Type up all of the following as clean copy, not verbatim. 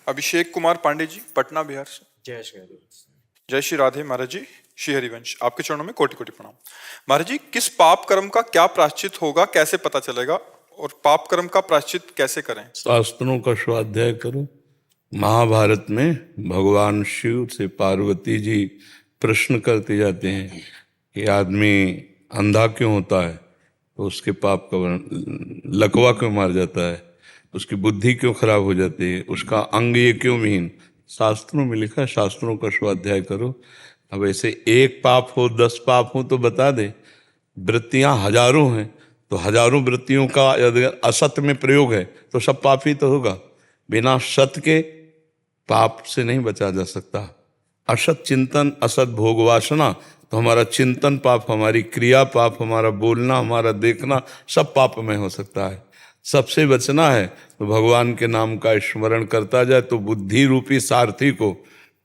अभिषेक कुमार पांडे जी, पटना बिहार से। जय श्री हरि। जय श्री राधे महाराज जी, श्री हरिवंश। आपके चरणों में कोटि कोटि प्रणाम। महाराज जी, किस पाप कर्म का क्या प्रायश्चित होगा, कैसे पता चलेगा, और पाप कर्म का प्रायश्चित कैसे करें? शास्त्रों का स्वाध्याय करो। महाभारत में भगवान शिव से पार्वती जी प्रश्न करते जाते हैं कि आदमी अंधा क्यों होता है, तो उसके पाप का लकवा क्यों मार जाता है, उसकी बुद्धि क्यों खराब हो जाती है, उसका अंग ये क्यों विहीन। शास्त्रों में लिखा है, शास्त्रों का स्वाध्याय करो। अब ऐसे एक पाप हो 10 पाप हो तो बता दे, वृत्तियां हजारों हैं तो हजारों वृत्तियों का यदि असत में प्रयोग है तो सब पाप ही तो होगा। बिना सत के पाप से नहीं बचा जा सकता। असत चिंतन, असत भोग वासना, तो हमारा चिंतन पाप, हमारी क्रिया पाप, हमारा बोलना, हमारा देखना सब पाप में हो सकता है। सबसे बचना है तो भगवान के नाम का स्मरण करता जाए तो बुद्धि रूपी सारथी को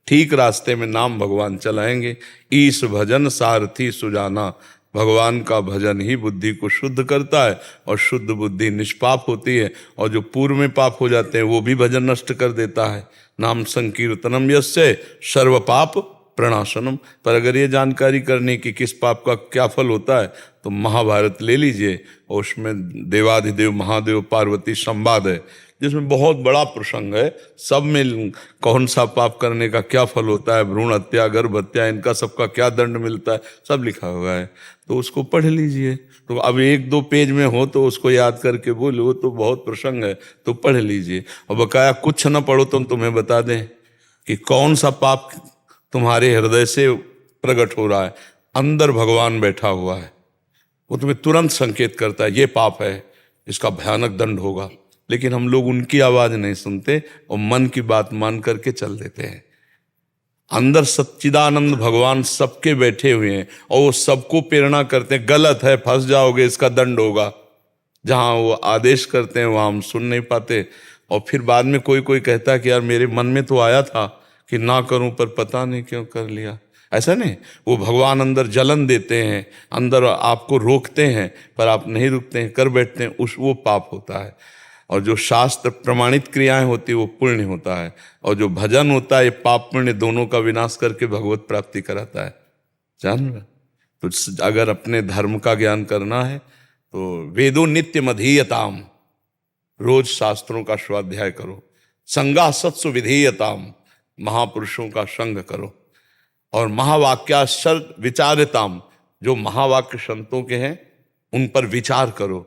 ठीक रास्ते में नाम भगवान चलाएंगे। ईश भजन सारथी सुजाना, भगवान का भजन ही बुद्धि को शुद्ध करता है और शुद्ध बुद्धि निष्पाप होती है, और जो पूर्व में पाप हो जाते हैं वो भी भजन नष्ट कर देता है। नाम संकीर्तनम यस्य सर्व पाप प्रणाशनम। पर अगर ये जानकारी करने की किस पाप का क्या फल होता है तो महाभारत ले लीजिए, और उसमें देवाधिदेव महादेव पार्वती संवाद है जिसमें बहुत बड़ा प्रसंग है। सब में कौन सा पाप करने का क्या फल होता है, भ्रूण हत्या, गर्भ हत्या, इनका सबका क्या दंड मिलता है, सब लिखा हुआ है। तो उसको पढ़ लीजिए। तो अब 1-2 पेज में हो तो उसको याद करके बोलो, वो तो बहुत प्रसंग है, तो पढ़ लीजिए। और बकाया कुछ न पढ़ो तो तुम्हें बता दें कि कौन सा पाप तुम्हारे हृदय से प्रकट हो रहा है। अंदर भगवान बैठा हुआ है, वो तुम्हें तुरंत संकेत करता है ये पाप है, इसका भयानक दंड होगा। लेकिन हम लोग उनकी आवाज नहीं सुनते और मन की बात मान करके चल देते हैं। अंदर सच्चिदानंद भगवान सबके बैठे हुए हैं और वो सबको प्रेरणा करते हैं, गलत है, फंस जाओगे, इसका दंड होगा। जहां वो आदेश करते हैं वहां हम सुन नहीं पाते, और फिर बाद में कोई कोई कहता है कि यार मेरे मन में तो आया था कि ना करूं पर पता नहीं क्यों कर लिया। ऐसा नहीं, वो भगवान अंदर जलन देते हैं, अंदर आपको रोकते हैं, पर आप नहीं रुकते हैं, कर बैठते हैं, वो पाप होता है। और जो शास्त्र प्रमाणित क्रियाएं होती है वो पुण्य होता है, और जो भजन होता है ये पाप पुण्य दोनों का विनाश करके भगवत प्राप्ति कराता है। जान रहे? तो अगर अपने धर्म का ज्ञान करना है तो वेदो नित्य मधीयताम, रोज शास्त्रों का स्वाध्याय करो। संगा सत्सु विधेयताम, महापुरुषों का संग करो। और महावाक्याश्चर्य विचारताम, जो महावाक्य संतों के हैं उन पर विचार करो।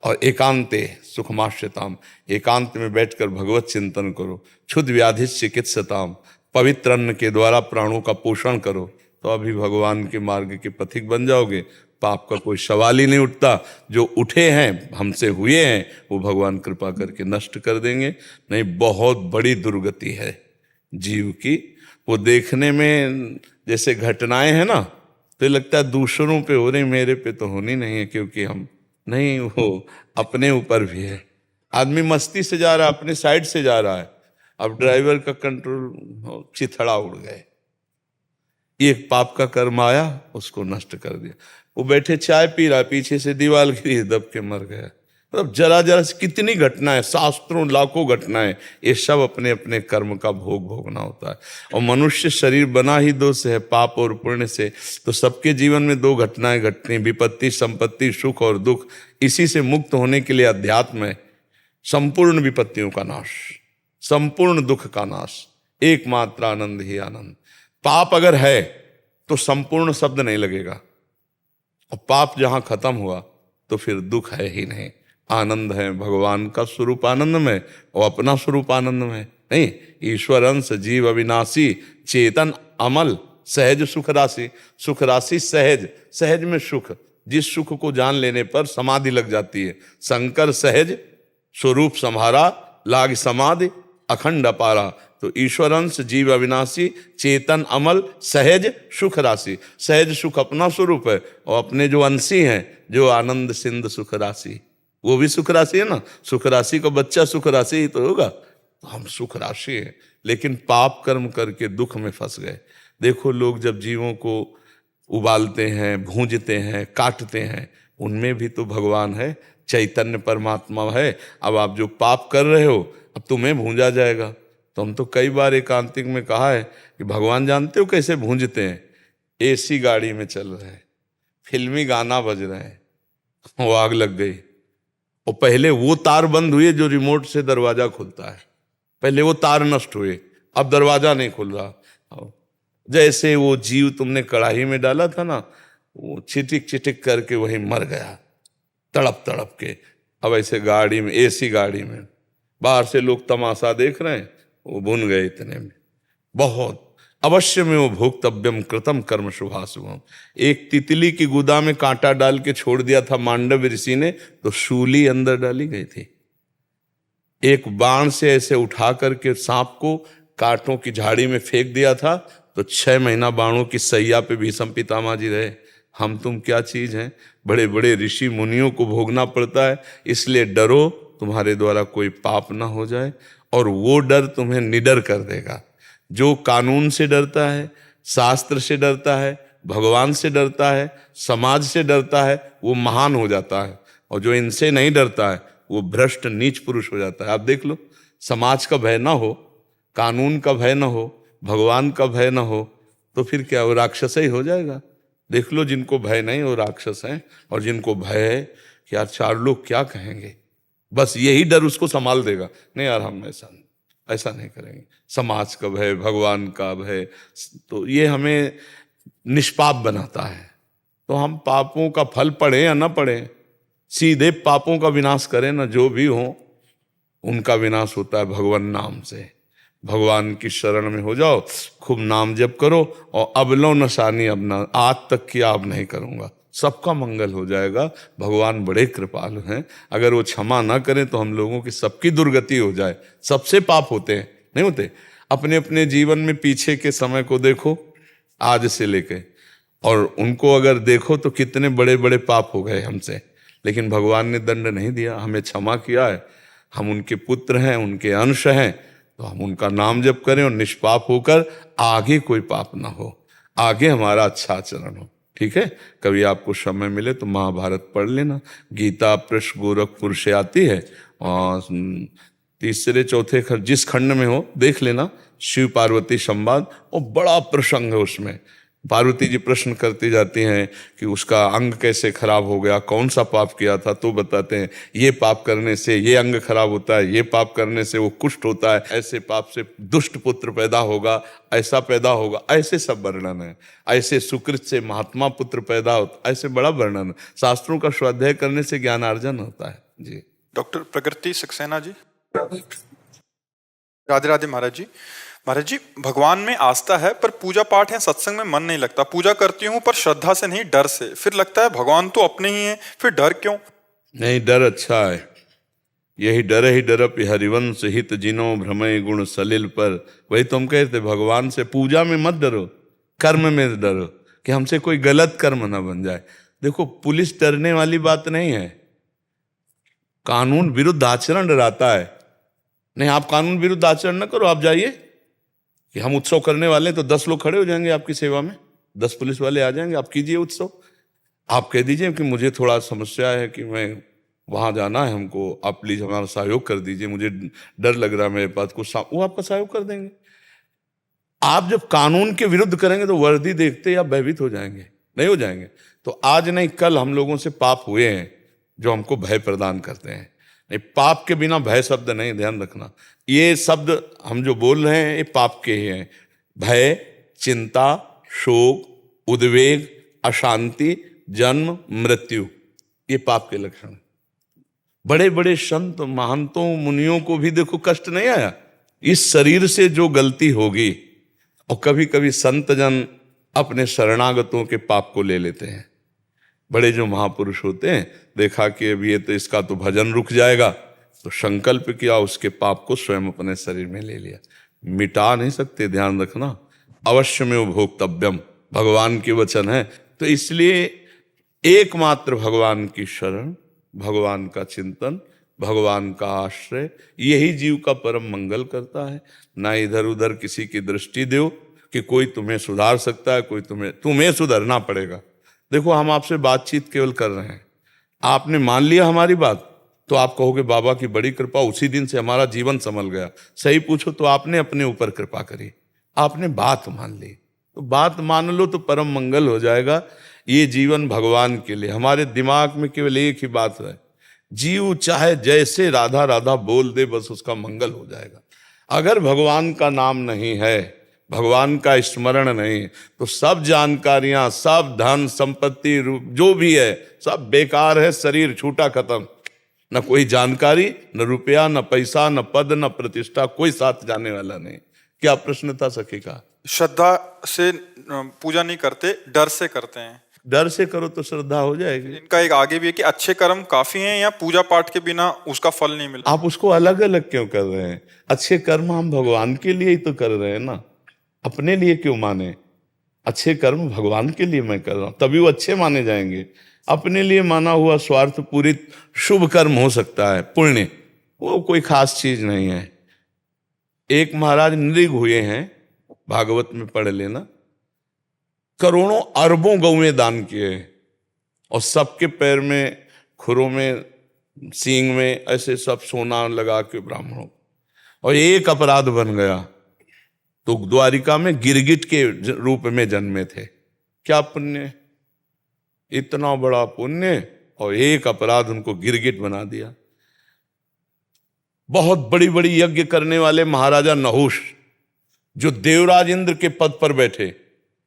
और एकांते सुखमाश्यताम, एकांत में बैठकर भगवत चिंतन करो। क्षुद्र व्याधि चिकित्सताम, पवित्र अन्न के द्वारा प्राणों का पोषण करो, तो अभी भगवान के मार्ग के पथिक बन जाओगे। पाप का कोई सवाल ही नहीं उठता। जो उठे हैं, हमसे हुए हैं, वो भगवान कृपा करके नष्ट कर देंगे। नहीं, बहुत बड़ी दुर्गति है जीव की। वो देखने में जैसे घटनाएं हैं ना, तो लगता है दूसरों पे हो रही, मेरे पे तो होनी नहीं है, क्योंकि हम नहीं, वो अपने ऊपर भी है। आदमी मस्ती से जा रहा है, अपने साइड से जा रहा है, अब ड्राइवर का कंट्रोल चिथड़ा उड़ गए, ये पाप का कर्म आया, उसको नष्ट कर दिया। वो बैठे चाय पी रहा, पीछे से दीवार गिरी, दब के मर गया। मतलब जरा जरा से कितनी घटनाएं, शास्त्रों लाखों घटनाएं, ये सब अपने अपने कर्म का भोग भोगना होता है। और मनुष्य शरीर बना ही दो से है, पाप और पुण्य से। तो सबके जीवन में 2 घटनाएं घटती हैं, विपत्ति संपत्ति, सुख और दुख। इसी से मुक्त होने के लिए अध्यात्म है। संपूर्ण विपत्तियों का नाश, संपूर्ण दुख का नाश, एकमात्र आनंद ही आनंद। पाप अगर है तो संपूर्ण शब्द नहीं लगेगा, और पाप जहां खत्म हुआ तो फिर दुख है ही नहीं। आनंद है, भगवान का स्वरूप आनंद में, और अपना स्वरूप आनंद में। नहीं, ईश्वर अंश जीव अविनाशी, चेतन अमल, सहज सुख राशि। सुख राशि सहज, सहज में सुख, जिस सुख को जान लेने पर समाधि लग जाती है। शंकर सहज स्वरूप संहारा, लाग समाधि अखंड अपारा। तो ईश्वर अंश जीव अविनाशी, चेतन अमल, सहज सुख राशि। सहज सुख अपना स्वरूप है, और अपने जो अंशी हैं, जो आनंद सिंध सुख राशि, वो भी सुख राशि है ना। सुख राशि का बच्चा सुख राशि ही तो होगा। तो हम सुख राशि हैं, लेकिन पाप कर्म करके दुख में फंस गए। देखो, लोग जब जीवों को उबालते हैं, भूंजते हैं, काटते हैं, उनमें भी तो भगवान है, चैतन्य परमात्मा है। अब आप जो पाप कर रहे हो, अब तुम्हें भूंजा जाएगा। तो हम तो कई बार एकांतिक में कहा है कि भगवान जानते हो कैसे भूंजते हैं? एसी गाड़ी में चल रहे हैं, फिल्मी गाना बज रहे हैं, वो आग लग गई। और पहले वो तार बंद हुए जो रिमोट से दरवाजा खुलता है, पहले वो तार नष्ट हुए, अब दरवाजा नहीं खुल रहा। जैसे वो जीव तुमने कढ़ाई में डाला था ना, वो चिटिक चिटिक करके वहीं मर गया तड़प तड़प के। अब ऐसे गाड़ी में, एसी गाड़ी में, बाहर से लोग तमाशा देख रहे हैं, वो भुन गए इतने में। बहुत अवश्य में वो भोक्तव्यम कृतम कर्म शुभाशुभम। एक तितली की गुदा में कांटा डाल के छोड़ दिया था मांडव ऋषि ने, तो शूली अंदर डाली गई थी। एक बाण से ऐसे उठा करके सांप को कांटों की झाड़ी में फेंक दिया था, तो 6 महीना बाणों की सैया पे भीष्म पितामह जी रहे। हम तुम क्या चीज हैं? बड़े बड़े ऋषि मुनियों को भोगना पड़ता है, इसलिए डरो तुम्हारे द्वारा कोई पाप ना हो जाए। और वो डर तुम्हें निडर कर देगा। जो कानून से डरता है, शास्त्र से डरता है, भगवान से डरता है, समाज से डरता है, वो महान हो जाता है। और जो इनसे नहीं डरता है, वो भ्रष्ट नीच पुरुष हो जाता है। आप देख लो, समाज का भय ना हो, कानून का भय ना हो, भगवान का भय ना हो, तो फिर क्या, वो राक्षस ही हो जाएगा। देख लो, जिनको भय नहीं वो राक्षस हैं, और जिनको भय है कि यार 4 लोग क्या कहेंगे, बस यही डर उसको संभाल देगा। नहीं यार, हम ऐसा नहीं करेंगे। समाज का भय, भगवान का भय, तो ये हमें निष्पाप बनाता है। तो हम पापों का फल पड़े या ना पड़े, सीधे पापों का विनाश करें ना, जो भी हो उनका विनाश होता है भगवान नाम से। भगवान की शरण में हो जाओ, खूब नाम जप करो, और अब लो नशानी, अब ना, आज तक किया अब नहीं करूंगा, सबका मंगल हो जाएगा। भगवान बड़े कृपालु हैं, अगर वो क्षमा ना करें तो हम लोगों की सबकी दुर्गति हो जाए। सबसे पाप होते हैं, नहीं होते? अपने अपने जीवन में पीछे के समय को देखो, आज से लेके, और उनको अगर देखो तो कितने बड़े बड़े पाप हो गए हमसे, लेकिन भगवान ने दंड नहीं दिया, हमें क्षमा किया है। हम उनके पुत्र हैं, उनके अंश हैं, तो हम उनका नाम जप करें और निष्पाप होकर आगे कोई पाप ना हो, आगे हमारा अच्छा आचरण हो। ठीक है, कभी आपको समय मिले तो महाभारत पढ़ लेना। गीता पृष्ठ गोरखपुर से आती है, और 3रे 4थे खंड, जिस खंड में हो देख लेना, शिव पार्वती संवाद, और बड़ा प्रसंग है उसमें। पार्वती जी प्रश्न करती जाती हैं कि उसका अंग कैसे खराब हो गया, कौन सा पाप किया था, तो बताते हैं ये पाप करने से ये अंग खराब होता है, ये पाप करने से वो कुष्ठ होता है, ऐसे पाप से दुष्ट पुत्र पैदा होगा, ऐसा पैदा होगा, ऐसे सब वर्णन है। ऐसे सुकृत से महात्मा पुत्र पैदा होता, ऐसे बड़ा वर्णन है। शास्त्रों का स्वाध्याय करने से ज्ञानार्जन होता है। जी। डॉक्टर प्रकृति सक्सेना जी, राधे राधे महाराज जी। महाराज जी, भगवान में आस्था है पर पूजा पाठ है, सत्संग में मन नहीं लगता। पूजा करती हूँ पर श्रद्धा से नहीं, डर से। फिर लगता है भगवान तो अपने ही हैं, फिर डर क्यों? नहीं, डर अच्छा है। यही डर ही डरप हरिवंश हित जिनो भ्रमय गुण सलिल पर। वही तुम कहते, भगवान से पूजा में मत डरो, कर्म में डरो कि हमसे कोई गलत कर्म ना बन जाए। देखो, पुलिस डरने वाली बात नहीं है, कानून विरुद्ध आचरण डराता है। नहीं, आप कानून विरुद्ध आचरण न करो, आप जाइए कि हम उत्सव करने वाले हैं, तो 10 लोग खड़े हो जाएंगे आपकी सेवा में, 10 पुलिस वाले आ जाएंगे, आप कीजिए उत्सव। आप कह दीजिए कि मुझे थोड़ा समस्या है कि मैं वहाँ जाना है हमको, आप प्लीज हमारा सहयोग कर दीजिए, मुझे डर लग रहा है मेरे पास कुछ, वो आपका सहयोग कर देंगे। आप जब कानून के विरुद्ध करेंगे तो वर्दी देखते ही आप भयभीत हो जाएंगे, नहीं हो जाएंगे? तो आज नहीं कल हम लोगों से पाप हुए हैं जो हमको भय प्रदान करते हैं। नहीं, पाप के बिना भय शब्द नहीं, ध्यान रखना। ये शब्द हम जो बोल रहे हैं ये पाप के ही हैं। भय, चिंता, शोक, उद्वेग, अशांति, जन्म, मृत्यु, ये पाप के लक्षण हैं। बड़े बड़े संत महंतों मुनियों को भी देखो कष्ट नहीं आया। इस शरीर से जो गलती होगी, और कभी कभी संत जन अपने शरणागतों के पाप को ले लेते हैं। बड़े जो महापुरुष होते हैं, देखा कि अब ये तो इसका तो भजन रुक जाएगा, तो संकल्प किया, उसके पाप को स्वयं अपने शरीर में ले लिया। मिटा नहीं सकते, ध्यान रखना। अवश्य में वो भोक्तव्यम, भगवान के वचन है। तो इसलिए एकमात्र भगवान की शरण, भगवान का चिंतन, भगवान का आश्रय, यही जीव का परम मंगल करता है। ना इधर उधर किसी की दृष्टि दो कि कोई तुम्हें सुधार सकता है, कोई तुम्हें सुधरना पड़ेगा। देखो, हम आपसे बातचीत केवल कर रहे हैं, आपने मान लिया हमारी बात, तो आप कहोगे बाबा की बड़ी कृपा, उसी दिन से हमारा जीवन संभल गया। सही पूछो तो आपने अपने ऊपर कृपा करी, आपने बात मान ली। तो बात मान लो तो परम मंगल हो जाएगा। ये जीवन भगवान के लिए, हमारे दिमाग में केवल एक ही बात है, जीव चाहे जैसे राधा राधा बोल दे, बस उसका मंगल हो जाएगा। अगर भगवान का नाम नहीं है, भगवान का स्मरण नहीं, तो सब जानकारियां, सब धन संपत्ति जो भी है सब बेकार है। शरीर छूटा, खत्म। न कोई जानकारी, न रुपया, न पैसा, न पद, न प्रतिष्ठा, कोई साथ जाने वाला नहीं। क्या प्रश्न था सखी का? श्रद्धा से पूजा नहीं करते, डर से करते हैं। डर से करो तो श्रद्धा हो जाएगी। इनका एक आगे भी है कि अच्छे कर्म काफी हैं या पूजा पाठ के बिना उसका फल नहीं मिलता। आप उसको अलग अलग क्यों कर रहे हैं? अच्छे कर्म हम भगवान के लिए ही तो कर रहे हैं ना, अपने लिए क्यों माने? अच्छे कर्म भगवान के लिए मैं कर रहा हूं, तभी वो अच्छे माने जाएंगे। अपने लिए माना हुआ स्वार्थ पूरित शुभ कर्म हो सकता है, पुण्य, वो कोई खास चीज नहीं है। एक महाराज नृग हुए हैं, भागवत में पढ़ लेना, करोड़ों अरबों गौएं दान किए और सबके पैर में, खुरों में, सींग में ऐसे सब सोना लगा के ब्राह्मणों, और एक अपराध बन गया तो द्वारिका में गिरगिट के रूप में जन्मे थे। क्या पुण्य, इतना बड़ा पुण्य, और एक अपराध उनको गिरगिट बना दिया। बहुत बड़ी बड़ी यज्ञ करने वाले महाराजा नहुष, जो देवराज इंद्र के पद पर बैठे,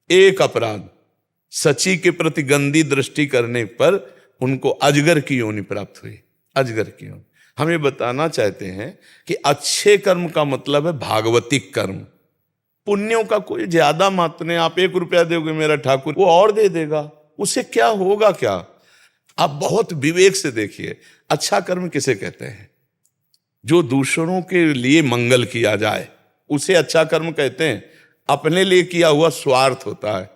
एक अपराध, सची के प्रति गंदी दृष्टि करने पर उनको अजगर की योनि प्राप्त हुई। अजगर की योनि। हम ये बताना चाहते हैं कि अच्छे कर्म का मतलब है भागवतिक कर्म। पुण्यों का कोई ज्यादा मात्र नहीं। आप 1 रुपया दोगे मेरा ठाकुर, वो और दे देगा, उससे क्या होगा? क्या आप बहुत विवेक से देखिए, अच्छा कर्म किसे कहते हैं? जो दूसरों के लिए मंगल किया जाए उसे अच्छा कर्म कहते हैं। अपने लिए किया हुआ स्वार्थ होता है,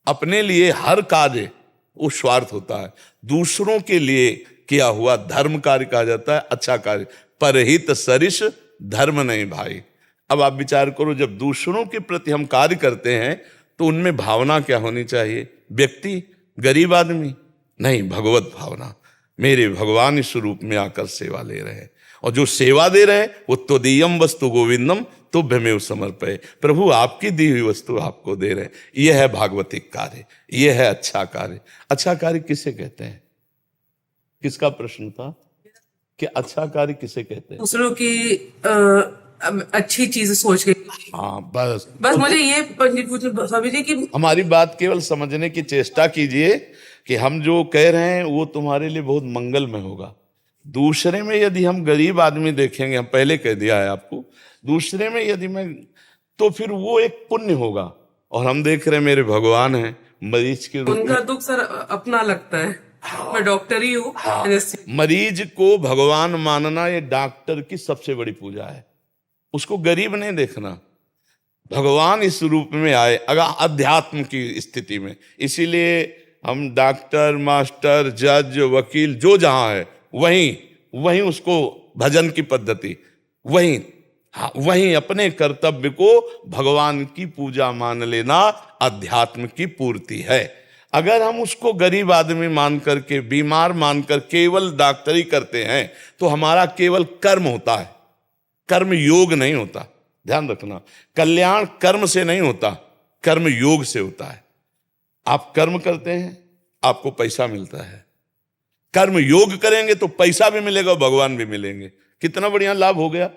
अपने लिए हर कार्य वो स्वार्थ होता है। दूसरों के लिए किया हुआ धर्म कार्य कहा जाता है अच्छा कार्य। परहित सरिष धर्म नहीं भाई। अब आप विचार करो, जब दूसरों के प्रति हम कार्य करते हैं तो उनमें भावना क्या होनी चाहिए? व्यक्ति, गरीब आदमी नहीं, भगवत भावना। मेरे भगवान इस रूप में आकर सेवा ले रहे हैं, और जो सेवा दे रहे हैं वो त्वदीयम वस्तु गोविंदम तुभ्यमेव समर्पये। प्रभु आपकी दी हुई वस्तु आपको दे रहे हैं। यह है भागवतिक कार्य, यह है अच्छा कार्य। अच्छा कार्य किसे कहते हैं? किसका प्रश्न था कि अच्छा कार्य किसे कहते हैं? दूसरों की अच्छी चीज सोच के। हाँ, बस मुझे ये स्वामी जी कि हमारी बात केवल समझने की चेष्टा कीजिए कि हम जो कह रहे हैं वो तुम्हारे लिए बहुत मंगलमय होगा। दूसरे में यदि हम गरीब आदमी देखेंगे, हम पहले कह दिया है आपको, दूसरे में यदि मैं, तो फिर वो एक पुण्य होगा। और हम देख रहे हैं मेरे भगवान हैं, मरीज के रूप उनका में। दुख सर अपना लगता है। मैं डॉक्टर ही हूँ। मरीज को भगवान मानना ये डॉक्टर की सबसे बड़ी पूजा है। उसको गरीब नहीं देखना। भगवान इस रूप में आए अगर अध्यात्म की स्थिति में, इसीलिए हम डॉक्टर, मास्टर, जज, वकील जो जहां है वहीं उसको भजन की पद्धति, वहीं अपने कर्तव्य को भगवान की पूजा मान लेना अध्यात्म की पूर्ति है। अगर हम उसको गरीब आदमी मान करके, बीमार मानकर केवल डॉक्टरी करते हैं तो हमारा केवल कर्म होता है, कर्म योग नहीं होता। ध्यान रखना, कल्याण कर्म से नहीं होता, कर्म योग से होता है। आप कर्म करते हैं, आपको पैसा मिलता है। कर्म योग करेंगे तो पैसा भी मिलेगा, भगवान भी मिलेंगे। कितना बढ़िया लाभ हो गया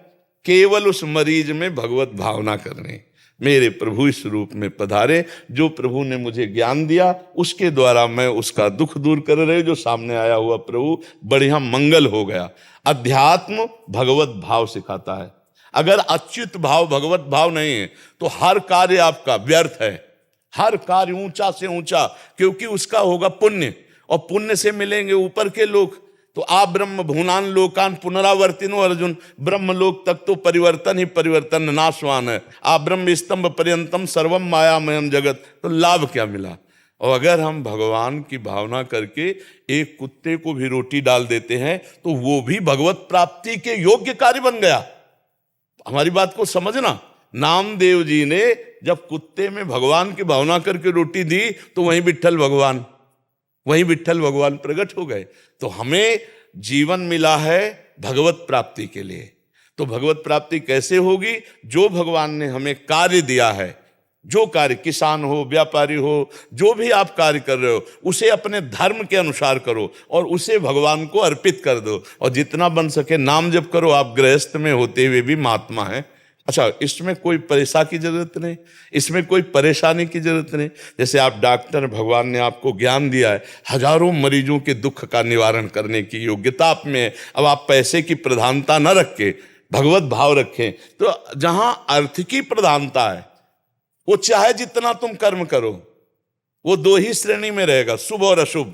केवल उस मरीज में भगवत भावना करने। मेरे प्रभु इस रूप में पधारे, जो प्रभु ने मुझे ज्ञान दिया उसके द्वारा मैं उसका दुख दूर कर रहे, जो सामने आया हुआ प्रभु बढ़िया मंगल हो गया। अध्यात्म भगवत भाव सिखाता है। अगर अच्युत भाव, भगवत भाव नहीं है तो हर कार्य आपका व्यर्थ है। हर कार्य ऊंचा से ऊंचा, क्योंकि उसका होगा पुण्य, और पुण्य से मिलेंगे ऊपर के लोग। तो आ ब्रह्म भूनान लोकान पुनरावर्तिनो अर्जुन, ब्रह्म लोक तक तो परिवर्तन ही परिवर्तन नाशवान है। आ ब्रह्म स्तंभ पर्यंतम सर्वम मायामयम जगत, तो लाभ क्या मिला? और अगर हम भगवान की भावना करके एक कुत्ते को भी रोटी डाल देते हैं तो वो भी भगवत प्राप्ति के योग्य कार्य बन गया। हमारी बात को समझना। नामदेव जी ने जब कुत्ते में भगवान की भावना करके रोटी दी तो वहीं विट्ठल भगवान प्रकट हो गए। तो हमें जीवन मिला है भगवत प्राप्ति के लिए। तो भगवत प्राप्ति कैसे होगी? जो भगवान ने हमें कार्य दिया है, जो कार्य, किसान हो, व्यापारी हो, जो भी आप कार्य कर रहे हो, उसे अपने धर्म के अनुसार करो और उसे भगवान को अर्पित कर दो। और जितना बन सके नाम जप करो। आप गृहस्थ में होते हुए भी महात्मा हैं। अच्छा, इसमें कोई परेशानी की जरूरत नहीं, इसमें कोई परेशानी की जरूरत नहीं। जैसे आप डॉक्टर, भगवान ने आपको ज्ञान दिया है, हजारों मरीजों के दुख का निवारण करने की योग्यता आप में है। अब आप पैसे की प्रधानता न रख के भगवत भाव रखें। तो जहां अर्थ की प्रधानता है, वो चाहे जितना तुम कर्म करो, वो दो ही श्रेणी में रहेगा, शुभ और अशुभ।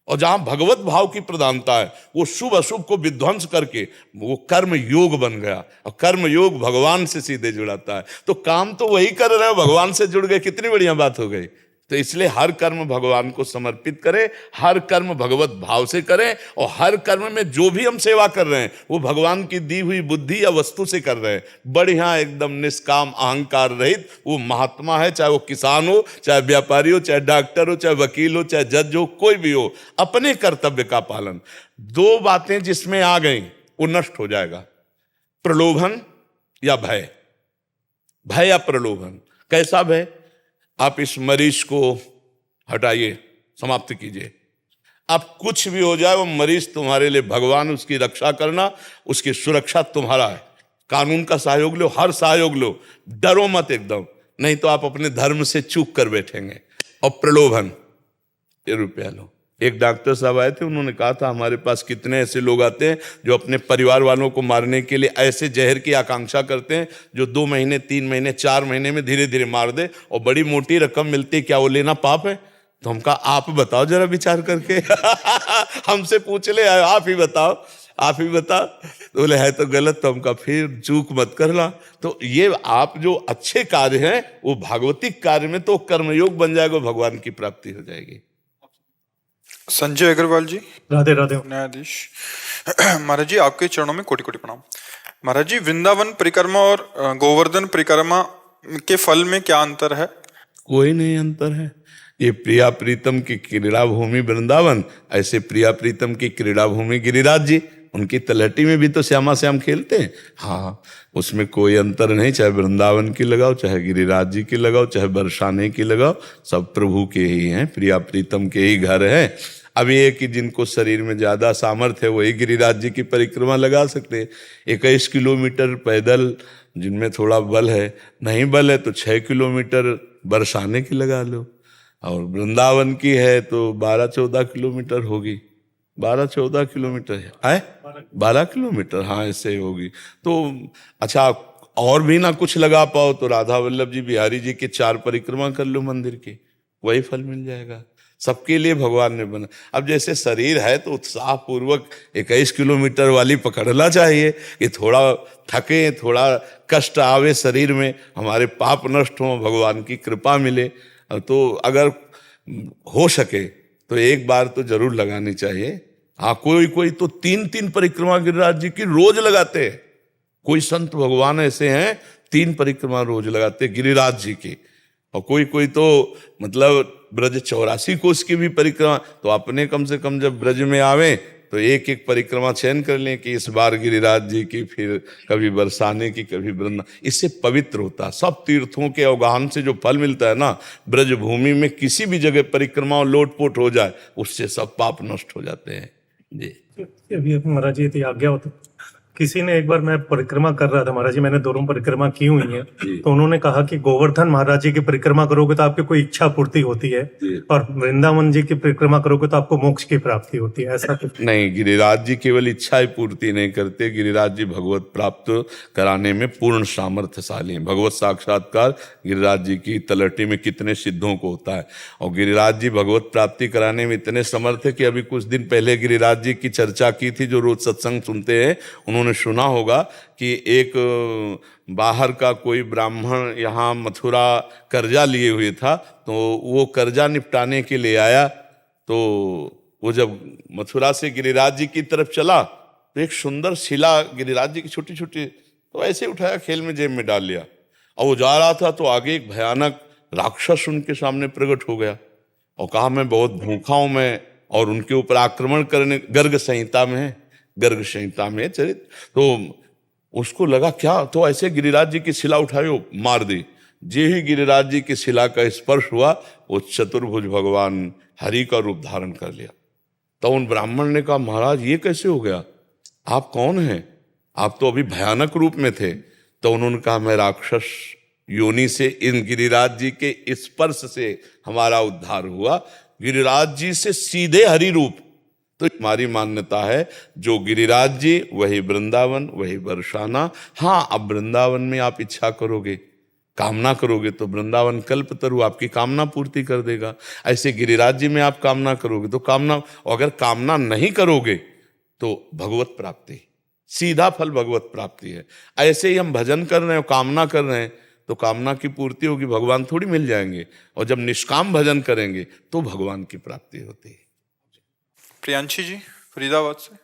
और जहां भगवत भाव की प्रधानता है, वो शुभ अशुभ को विध्वंस करके वो कर्म योग बन गया। और कर्म योग भगवान से सीधे जुड़ाता है। तो काम तो वही कर रहे हो, भगवान से जुड़ गए, कितनी बढ़िया बात हो गई। तो इसलिए हर कर्म भगवान को समर्पित करें, हर कर्म भगवत भाव से करें। और हर कर्म में जो भी हम सेवा कर रहे हैं, वो भगवान की दी हुई बुद्धि या वस्तु से कर रहे हैं। बढ़िया, एकदम निष्काम, अहंकार रहित वो महात्मा है। चाहे वो किसान हो, चाहे व्यापारी हो, चाहे डॉक्टर हो, चाहे वकील हो, चाहे जज हो, कोई भी हो, अपने कर्तव्य का पालन। दो बातें जिसमें आ गई वो नष्ट हो जाएगा, प्रलोभन या भय। भय या प्रलोभन। कैसा भय? आप इस मरीज को हटाइए, समाप्त कीजिए। अब कुछ भी हो जाए, वो मरीज तुम्हारे लिए भगवान, उसकी रक्षा करना, उसकी सुरक्षा तुम्हारा है। कानून का सहयोग लो, हर सहयोग लो, डरो मत एकदम, नहीं तो आप अपने धर्म से चूक कर बैठेंगे। और प्रलोभन, ये रुपया लो। एक डॉक्टर साहब आए थे, उन्होंने कहा था हमारे पास कितने ऐसे लोग आते हैं जो अपने परिवार वालों को मारने के लिए ऐसे जहर की आकांक्षा करते हैं जो 2 महीने, 3 महीने, 4 महीने में धीरे धीरे मार दे, और बड़ी मोटी रकम मिलती है। क्या वो लेना पाप है? तो हम कहा आप बताओ जरा विचार करके। हमसे पूछ ले, आप ही बताओ, आप ही बताओ। तो बोले है तो गलत। तो हम कहा फिर चूक मत करना। तो ये आप जो अच्छे कार्य हैं, वो भागवतिक कार्य में तो कर्मयोग बन जाएगा, भगवान की प्राप्ति हो जाएगी। संजय अग्रवाल जी, राधे राधे। न्यायाधीश। महाराज जी, आपके चरणों में कोटि कोटि प्रणाम। महाराज जी, वृंदावन परिक्रमा और गोवर्धन परिक्रमा के फल में क्या अंतर है? कोई नहीं अंतर है। ये प्रिया प्रीतम की क्रीड़ा भूमि वृंदावन, ऐसे प्रिया प्रीतम की क्रीड़ा भूमि गिरिराज जी। उनकी तलहटी में भी तो श्यामा श्याम खेलते हैं। हाँ, उसमें कोई अंतर नहीं। चाहे वृंदावन की लगाओ, चाहे गिरिराज जी की लगाओ, चाहे बरसाने की लगाओ, सब प्रभु के ही हैं, प्रिया प्रीतम के ही घर हैं। अब ये कि जिनको शरीर में ज्यादा सामर्थ्य है, वही गिरिराज जी की परिक्रमा लगा सकते हैं। 21 किलोमीटर पैदल जिनमें थोड़ा बल है, नहीं बल है तो 6 किलोमीटर बरसाने की लगा लो। और वृंदावन की है तो 12-14 किलोमीटर होगी। 12-14 किलोमीटर है, 12 किलोमीटर, हाँ ऐसे होगी। तो अच्छा, और भी ना कुछ लगा पाओ तो राधा वल्लभ जी, बिहारी जी की 4 परिक्रमा कर लो मंदिर की, वही फल मिल जाएगा। सबके लिए भगवान ने बना। अब जैसे शरीर है तो उत्साह पूर्वक 21 किलोमीटर वाली पकड़ना चाहिए कि थोड़ा थके, थोड़ा कष्ट आवे शरीर में, हमारे पाप नष्ट हो, भगवान की कृपा मिले। तो अगर हो सके तो एक बार तो जरूर लगानी चाहिए। हाँ, कोई कोई तो 3-3 परिक्रमा गिरिराज जी की रोज लगाते हैं। कोई संत भगवान ऐसे हैं 3 परिक्रमा रोज लगाते गिरिराज जी की। और कोई कोई तो मतलब ब्रज 84 कोस की भी परिक्रमा। तो अपने कम से कम जब ब्रज में आवे तो एक एक परिक्रमा चयन कर लें कि इस बार गिरिराज जी की, फिर कभी बरसाने की, कभी वृंदा। इससे पवित्र होता है। सब तीर्थों के अवगाहन से जो फल मिलता है ना, ब्रज भूमि में किसी भी जगह परिक्रमा और लोटपोट हो जाए, उससे सब पाप नष्ट हो जाते हैं जी। अभी महाराज जी आज्ञा होती, किसी ने एक बार, मैं परिक्रमा कर रहा था महाराज जी, मैंने दोनों परिक्रमा की हुई है, तो उन्होंने कहा कि गोवर्धन महाराज जी की परिक्रमा करोगे तो आपकी कोई इच्छा पूर्ति होती है, और वृंदावन जी की परिक्रमा करोगे तो आपको मोक्ष की प्राप्ति होती है। ऐसा कुछ नहीं, गिरिराज जी केवल इच्छा ही पूर्ति नहीं करते, गिरिराज जी भगवत प्राप्त कराने में पूर्ण सामर्थ्यशाली हैं। भगवत साक्षात्कार गिरिराज जी की तलहटी में कितने सिद्धों को होता है। और गिरिराज जी भगवत प्राप्ति कराने में इतने समर्थ है कि अभी कुछ दिन पहले गिरिराज जी की चर्चा की थी, जो रोज सत्संग सुनते हैं उन्होंने सुना होगा कि एक बाहर का कोई ब्राह्मण यहाँ मथुरा कर्जा लिए हुए था, तो वो कर्जा निपटाने के लिए आया। तो वो जब मथुरा से गिरिराज जी की तरफ चला तो एक सुंदर शिला गिरिराज जी की छोटी छोटी, तो ऐसे उठाया, खेल में जेब में डाल लिया। और वो जा रहा था तो आगे एक भयानक राक्षस उनके सामने प्रकट हो गया और कहा मैं बहुत भूखा हूं मैं, और उनके ऊपर आक्रमण करने, गर्ग संहिता में चरित, तो उसको लगा क्या, तो ऐसे गिरिराज जी की शिला उठाई मार दी। जे ही गिरिराज जी की शिला का स्पर्श हुआ, वो चतुर्भुज भगवान हरि का रूप धारण कर लिया। तो उन ब्राह्मण ने कहा, महाराज ये कैसे हो गया, आप कौन हैं, आप तो अभी भयानक रूप में थे। तो उन्होंने कहा, मैं राक्षस योनि से इन गिरिराज जी के स्पर्श से हमारा उद्धार हुआ, गिरिराज जी से सीधे हरि रूप। तो हमारी मान्यता है, जो गिरिराज जी वही वृंदावन, वही बरसाना। हाँ, अब वृंदावन में आप इच्छा करोगे, कामना करोगे तो वृंदावन कल्पतरु आपकी कामना पूर्ति कर देगा। ऐसे गिरिराज जी में आप कामना करोगे तो कामना, अगर कामना नहीं करोगे तो भगवत प्राप्ति, सीधा फल भगवत प्राप्ति है। ऐसे ही हम भजन कर रहे हैं, कामना कर रहे हैं, तो कामना की पूर्ति होगी, भगवान थोड़ी मिल जाएंगे। और जब निष्काम भजन करेंगे तो भगवान की प्राप्ति होती है। प्रियांशी जी फरीदाबाद से।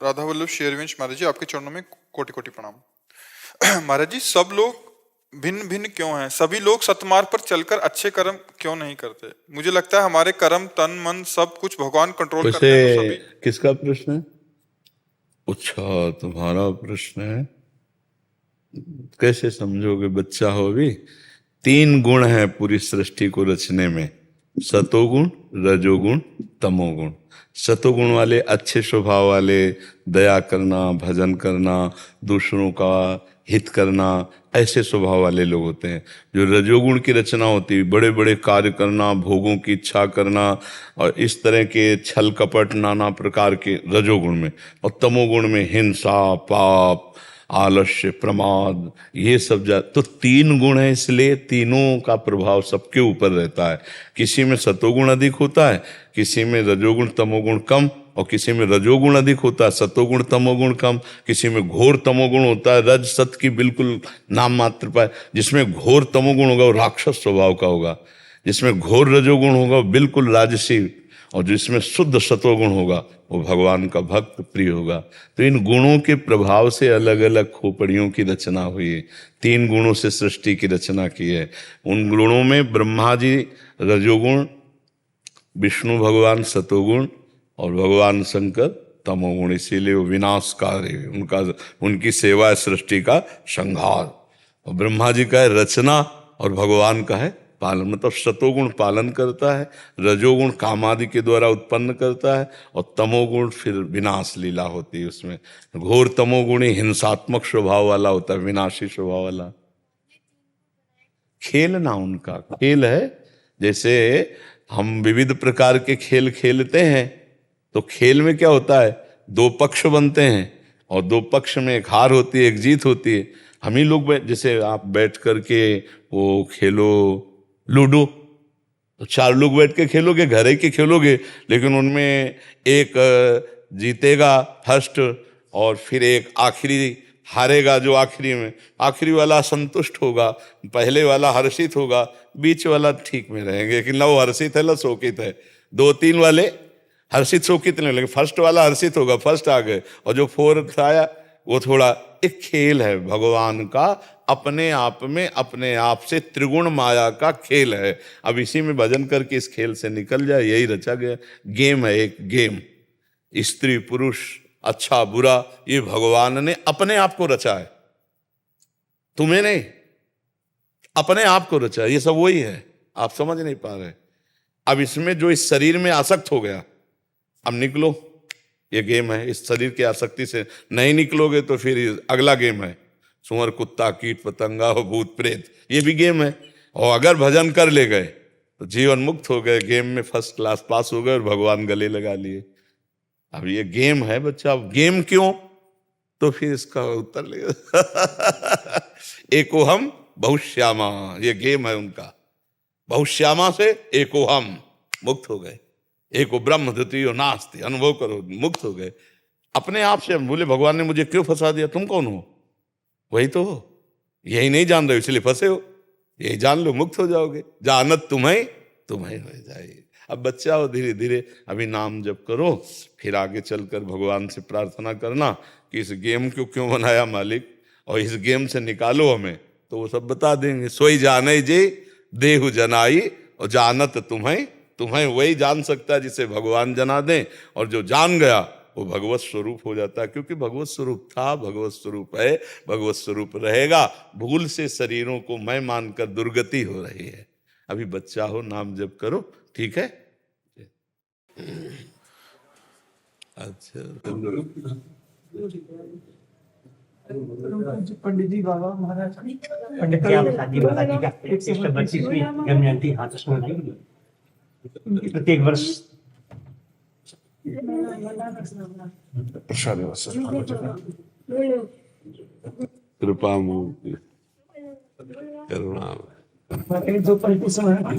राधा वल्लभ श्री हरिवंश महाराज जी, आपके चरणों में कोटि कोटि प्रणाम। महाराज जी, सब लोग भिन्न भिन्न क्यों हैं? सभी लोग सतमार्ग पर चलकर अच्छे कर्म क्यों नहीं करते? मुझे लगता है हमारे कर्म, तन मन सब कुछ भगवान कंट्रोल करते हैं, तो सभी। किसका प्रश्न है? अच्छा, तुम्हारा प्रश्न है। कैसे समझोगे, बच्चा हो भी। 3 गुण है पूरी सृष्टि को रचने में, सतोगुण, रजोगुण, तमोगुण। सतोगुण वाले अच्छे स्वभाव वाले, दया करना, भजन करना, दूसरों का हित करना, ऐसे स्वभाव वाले लोग होते हैं। जो रजोगुण की रचना होती है, बड़े बड़े कार्य करना, भोगों की इच्छा करना, और इस तरह के छल कपट नाना प्रकार के रजोगुण में। और तमोगुण में हिंसा, पाप, आलस्य, प्रमाद, ये सब तो 3 गुण है, इसलिए तीनों का प्रभाव सबके ऊपर रहता है। किसी में सतोगुण अधिक होता है, किसी में रजोगुण तमोगुण कम, और किसी में रजोगुण अधिक होता है, सतोगुण तमोगुण कम। किसी में घोर तमोगुण होता है, रज सत की बिल्कुल नाम मात्र पाए। जिसमें घोर तमोगुण होगा वो राक्षस स्वभाव का होगा, जिसमें घोर रजोगुण होगा वो बिल्कुल राजसी, और जिसमें शुद्ध सतोगुण होगा वो भगवान का भक्त प्रिय होगा। तो इन गुणों के प्रभाव से अलग अलग खोपड़ियों की रचना हुई है। 3 गुणों से सृष्टि की रचना की है। उन गुणों में ब्रह्मा जी रजोगुण, विष्णु भगवान सतोगुण, और भगवान शंकर तमोगुण, इसीलिए वो विनाशकारी। उनकी सेवा है सृष्टि का संहार। और ब्रह्मा जी का है रचना, और भगवान का है पालन। मतलब सतोगुण पालन करता है, रजोगुण काम आदि के द्वारा उत्पन्न करता है, और तमोगुण फिर विनाश लीला होती है उसमें। घोर तमोगुणी हिंसात्मक स्वभाव वाला होता है, विनाशी स्वभाव वाला। खेल ना उनका खेल है। जैसे हम विविध प्रकार के खेल खेलते हैं, तो खेल में क्या होता है, 2 पक्ष बनते हैं, और 2 पक्ष में एक हार होती है, एक जीत होती है। हम ही लोग जैसे आप बैठ करके वो खेलो लूडो, तो 4 लोग बैठ के खेलोगे, घरे के खेलोगे, लेकिन उनमें एक जीतेगा फर्स्ट, और फिर एक आखिरी हारेगा, जो आखिरी वाला संतुष्ट होगा, पहले वाला हर्षित होगा, बीच वाला ठीक में रहेंगे कि ना वो हर्षित है ना शोकित है। 2-3 वाले हर्षित शोकित नहीं, लेकिन फर्स्ट वाला हर्षित होगा, फर्स्ट आ गए, और जो 4th आया वो थोड़ा। एक खेल है भगवान का, अपने आप में अपने आप से त्रिगुण माया का खेल है। अब इसी में भजन करके इस खेल से निकल जाए, यही रचा गया गेम है। एक गेम, स्त्री पुरुष, अच्छा बुरा, ये भगवान ने अपने आप को रचा है, तुम्हें नहीं, अपने आप को रचा है। ये सब वही है, आप समझ नहीं पा रहे। अब इसमें जो इस शरीर में आसक्त हो गया, अब निकलो, ये गेम है। इस शरीर की आसक्ति से नहीं निकलोगे तो फिर अगला गेम है, सुअर, कुत्ता, कीट पतंगा, भूत प्रेत, ये भी गेम है। और अगर भजन कर ले गए तो जीवन मुक्त हो गए, गेम में फर्स्ट क्लास पास हो गए, और भगवान गले लगा लिए। अब ये गेम है बच्चा। अब गेम क्यों, तो फिर इसका उत्तर लेगा। एको हम बहुश्यामा, ये गेम है उनका। बहुश्यामा से एको हम, मुक्त हो गए। एको ब्रह्म द्वितीयो नास्ति, अनुभव करो, मुक्त हो गए अपने आप से। हम बोले भगवान ने मुझे क्यों फंसा दिया, तुम कौन हो? वही तो हो, यही नहीं जान रहे इसलिए फंसे हो। यही जान लो, मुक्त हो जाओगे। जानत तुम्हें तुम्हें हो जाएगी। अब बच्चा हो, धीरे धीरे अभी नाम जप करो, फिर आगे चलकर भगवान से प्रार्थना करना कि इस गेम को क्यों बनाया मालिक, और इस गेम से निकालो हमें, तो वो सब बता देंगे। सोई जाने जे देहु जनाई और जानत तुम्हें, तुम्हें वही जान सकता है जिसे भगवान जना दें, और जो जान गया वो भगवत स्वरूप हो जाता है, क्योंकि भगवत स्वरूप था, भगवत स्वरूप है, भगवत स्वरूप रहेगा। भूल से शरीरों को मैं मानकर दुर्गति हो रही है। अभी बच्चा हो, नाम जप करो, ठीक है। अच्छा, पंडित जी बाबा महाराज पंडित जी बाबा जी का 125वीं जन्म जयंती हाथ स्मरण की प्रत्येक वर्ष कृपा मूर्ति करुणा। दो पंक्ति स्मरण।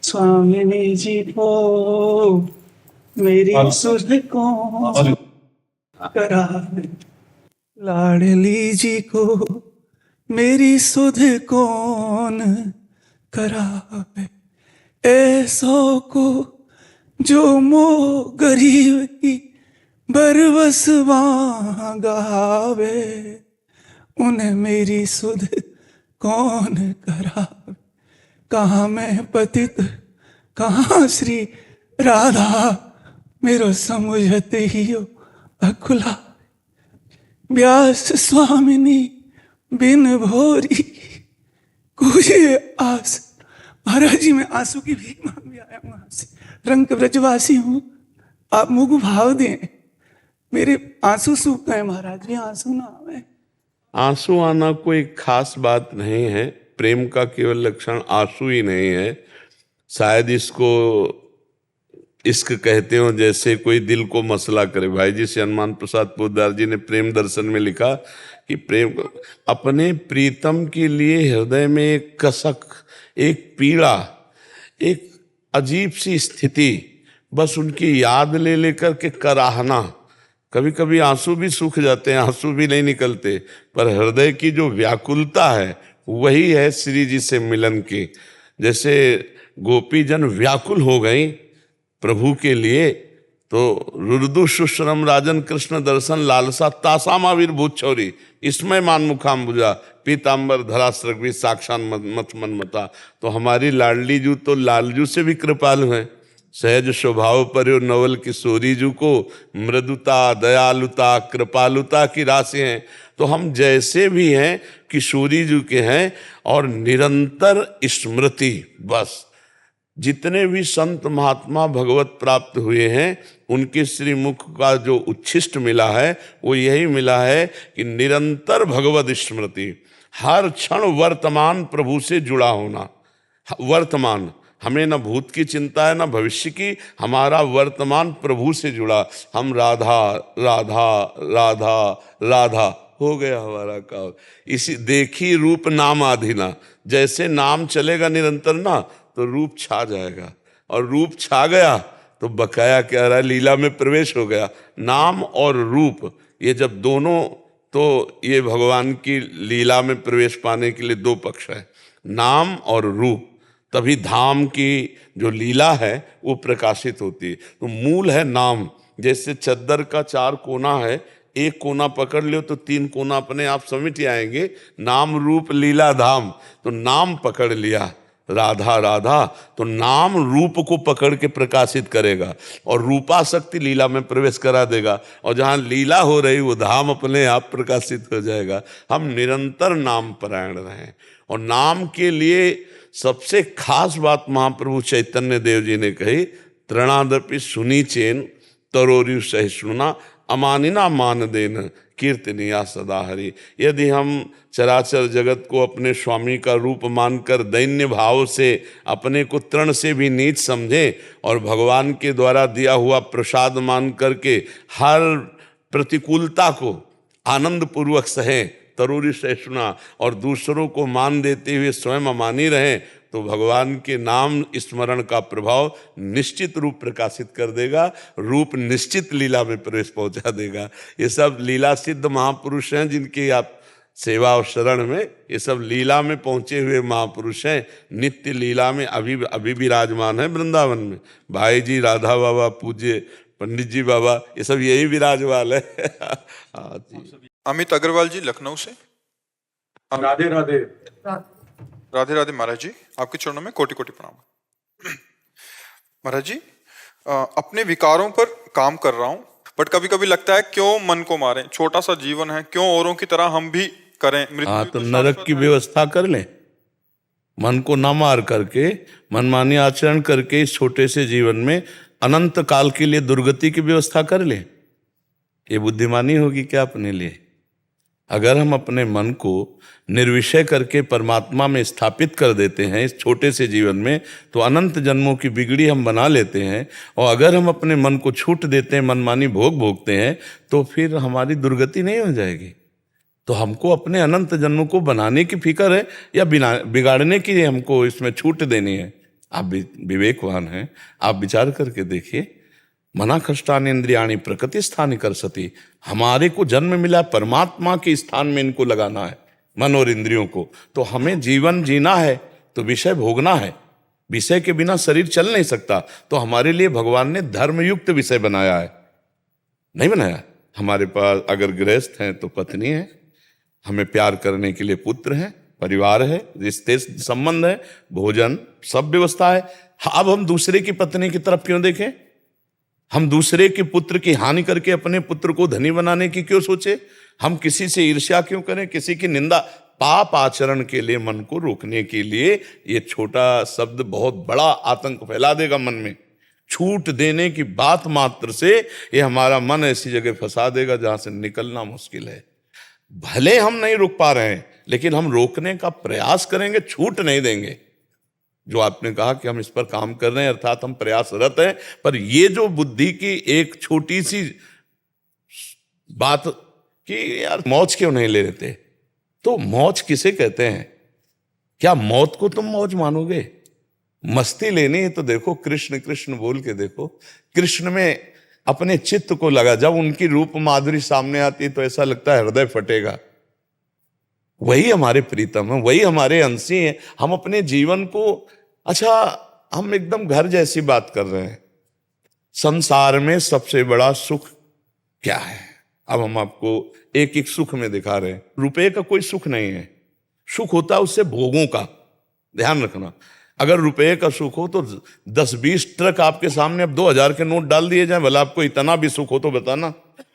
स्वामिनी जी को मेरी सुध को करा, लाडली जी को मेरी सुध कौन करावे, ऐसो को जो मो गरीब की बरबस गावे, उन्हें मेरी सुध कौन करावे। कहाँ मैं पतित कहाँ श्री राधा, मेरो समुझते ही हो अकुला। व्यास स्वामिनी बिन भोरी कुछ आस। महाराज जी मैं आंसू की भीख मांग भी आया हूँ आपसे, रंग ब्रजवासी हूँ, आप मुझको भाव दें, मेरे आंसू सूख गए महाराज जी, आंसू ना आवे। आंसू आना कोई खास बात नहीं है, प्रेम का केवल लक्षण आंसू ही नहीं है। शायद इसको इश्क कहते हो, जैसे कोई दिल को मसला करे। भाई जी से हनुमान प्रसाद पोद्दार जी ने प्रेम दर्शन में लिखा कि प्रेम अपने प्रीतम के लिए हृदय में एक कसक, एक पीड़ा, एक अजीब सी स्थिति, बस उनकी याद ले लेकर के कराहना। कभी कभी आंसू भी सूख जाते हैं, आंसू भी नहीं निकलते, पर हृदय की जो व्याकुलता है वही है श्री जी से मिलन की। जैसे गोपी जन व्याकुल हो गई प्रभु के लिए, तो रुदु सुश्रम राजन कृष्ण दर्शन लालसा तासामाविर्भूत छौरी, इसमें मान मुखाम्बुजा पीताम्बर धरा सृग्वी साक्षात मत मनमता। तो हमारी लाडली जू तो लालजू से भी कृपालु हैं। सहज स्वभाव पर्यो नवल किशोरी जू को मृदुता, दयालुता, कृपालुता की राशि हैं। तो हम जैसे भी हैं किशोरी जू के हैं, और निरंतर स्मृति। बस जितने भी संत महात्मा भगवत प्राप्त हुए हैं, उनके श्रीमुख का जो उच्छिष्ट मिला है वो यही मिला है कि निरंतर भगवत स्मृति, हर क्षण वर्तमान प्रभु से जुड़ा होना। वर्तमान, हमें न भूत की चिंता है न भविष्य की, हमारा वर्तमान प्रभु से जुड़ा। हम राधा राधा राधा राधा हो गया हमारा काम। इसी देखी रूप नाम आधीना, जैसे नाम चलेगा निरंतर ना तो रूप छा जाएगा, और रूप छा गया तो बकाया क्या रहा, लीला में प्रवेश हो गया। नाम और रूप ये जब दोनों, तो ये भगवान की लीला में प्रवेश पाने के लिए दो पक्ष है, नाम और रूप। तभी धाम की जो लीला है वो प्रकाशित होती है। तो मूल है नाम। जैसे चद्दर का चार कोना है, एक कोना पकड़ लो तो तीन कोना अपने आप समिट आएंगे। नाम रूप लीला धाम, तो नाम पकड़ लिया राधा राधा, तो नाम रूप को पकड़ के प्रकाशित करेगा, और रूपाशक्ति लीला में प्रवेश करा देगा, और जहाँ लीला हो रही वो धाम अपने आप प्रकाशित हो जाएगा। हम निरंतर नाम परायण रहें, और नाम के लिए सबसे खास बात महाप्रभु चैतन्य देव जी ने कही, तृणादपि सुनी चेन तरोरु सहिष्णुना अमानिना मान देन कीर्तनिया सदा हरि। यदि हम चराचर जगत को अपने स्वामी का रूप मानकर दैन्य भाव से अपने को तृण से भी नीच समझें, और भगवान के द्वारा दिया हुआ प्रसाद मान करके हर प्रतिकूलता को आनंद पूर्वक सहें, तरोरी सहिष्णुना, और दूसरों को मान देते हुए स्वयं अमानी रहें, तो भगवान के नाम स्मरण का प्रभाव निश्चित रूप प्रकाशित कर देगा, रूप निश्चित लीला में प्रवेश पहुंचा देगा। ये सब लीला सिद्ध महापुरुष हैं, जिनकी आप सेवा और शरण में, ये सब लीला में पहुंचे हुए महापुरुष हैं। नित्य लीला में अभी विराजमान है वृंदावन में। भाई जी, राधा बाबा, पूज्य पंडित जी बाबा, ये सब यही विराजमान है। हाँ जी। अमित अग्रवाल जी लखनऊ से। राधे राधे। राधे राधे महाराज जी, आपके चरणों में कोटि कोटि प्रणाम। महाराज जी, अपने विकारों पर काम कर रहा हूँ, बट कभी कभी लगता है क्यों मन को मारें, छोटा सा जीवन है, क्यों औरों की तरह हम भी करें, हाँ, मृत्यु तो तो नरक शाश्वत की है। व्यवस्था कर लें। मन को ना मार करके, मनमानी आचरण करके इस छोटे से जीवन में अनंत काल के लिए दुर्गति की व्यवस्था कर लें। ये बुद्धिमानी होगी क्या अपने लिए? अगर हम अपने मन को निर्विषय करके परमात्मा में स्थापित कर देते हैं इस छोटे से जीवन में, तो अनंत जन्मों की बिगड़ी हम बना लेते हैं। और अगर हम अपने मन को छूट देते हैं, मनमानी भोग भोगते हैं, तो फिर हमारी दुर्गति नहीं हो जाएगी। तो हमको अपने अनंत जन्मों को बनाने की फिक्र है या बिगाड़ने की हमको इसमें छूट देनी है? आप विवेकवान हैं, आप विचार करके देखिए। मना कष्टान इंद्रियाणी प्रकृति स्थानी कर सती। हमारे को जन्म मिला परमात्मा के स्थान में इनको लगाना है, मन और इंद्रियों को। तो हमें जीवन जीना है तो विषय भोगना है। विषय के बिना शरीर चल नहीं सकता। तो हमारे लिए भगवान ने धर्मयुक्त विषय बनाया है, नहीं बनाया? हमारे पास अगर गृहस्थ हैं तो पत्नी है, हमें प्यार करने के लिए पुत्र है, परिवार है, रिश्ते संबंध है, भोजन, सब व्यवस्था है। अब हम दूसरे की पत्नी की तरफ क्यों देखें? हम दूसरे के पुत्र की हानि करके अपने पुत्र को धनी बनाने की क्यों सोचे? हम किसी से ईर्ष्या क्यों करें, किसी की निंदा? पाप आचरण के लिए मन को रोकने के लिए ये छोटा शब्द बहुत बड़ा आतंक फैला देगा मन में। छूट देने की बात मात्र से ये हमारा मन ऐसी जगह फंसा देगा जहां से निकलना मुश्किल है। भले हम नहीं रोक पा रहे हैं, लेकिन हम रोकने का प्रयास करेंगे, छूट नहीं देंगे। जो आपने कहा कि हम इस पर काम कर रहे हैं, अर्थात हम प्रयासरत हैं। पर ये जो बुद्धि की एक छोटी सी बात कि यार मौज क्यों नहीं ले लेते, तो मौज किसे कहते हैं? क्या मौत को तुम मौज मानोगे? मस्ती लेनी है तो देखो, कृष्ण कृष्ण बोल के देखो, कृष्ण में अपने चित्त को लगा। जब उनकी रूप माधुरी सामने आती तो ऐसा लगता है हृदय फटेगा। वही हमारे प्रीतम है, वही हमारे अंशी हैं। हम अपने जीवन को, अच्छा हम एकदम घर जैसी बात कर रहे हैं। संसार में सबसे बड़ा सुख क्या है? अब हम आपको एक एक सुख में दिखा रहे हैं। रुपए का कोई सुख नहीं है, सुख होता है उससे भोगों का। ध्यान रखना, अगर रुपए का सुख हो तो 10-20 ट्रक आपके सामने अब 2000 के नोट डाल दिए जाए, भला आपको इतना भी सुख हो तो बताना।